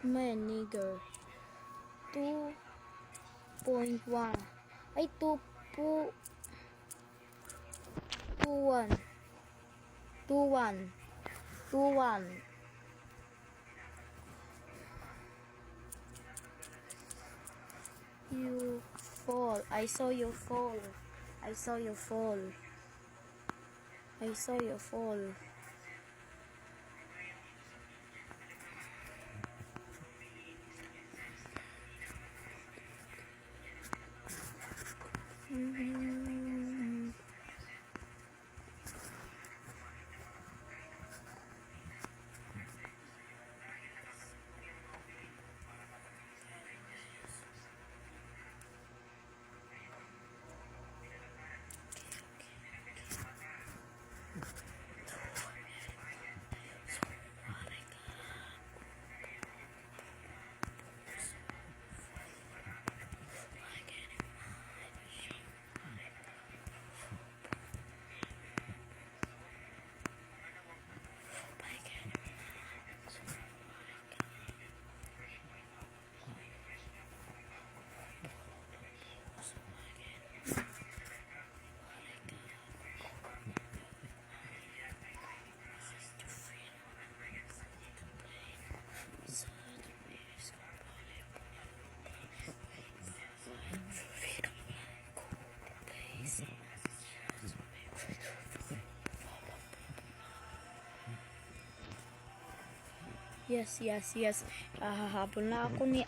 Man, nigger. 2.1. Ay, 2.21. 21. 21. You fall. I saw you fall. I saw you fall. I saw you fall. Yes. Hahabol na ako ni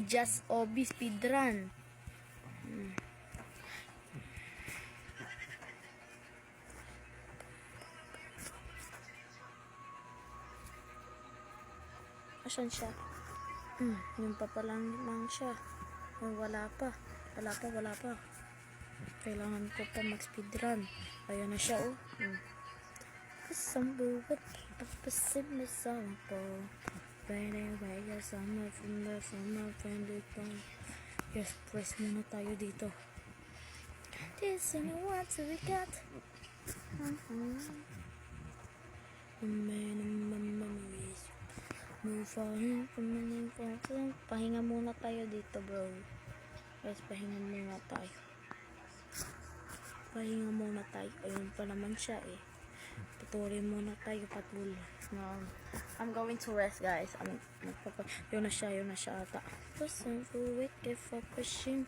Just Obi Speedrun. Asan siya? Yun pa lang siya. Wala pa. Kailangan ko pa mag-speedrun. Ayan na siya, oh. Kasambuhat, tapasin mo sa ako. Anyway, yes, I'm not from the friendly tongue. Yes, press muna tayo dito. This and what we got. Memories. Move on from pahinga muna tayo dito, bro. Yes, pahinga muna tayo. Ayun pa naman siya, eh. Patuloy muna tayo, patuloy. I'm going to rest, guys. Yun na siya ata. Listen for wicked for pushing.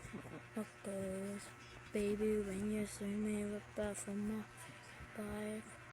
Because baby, when you see me, right back from my bike.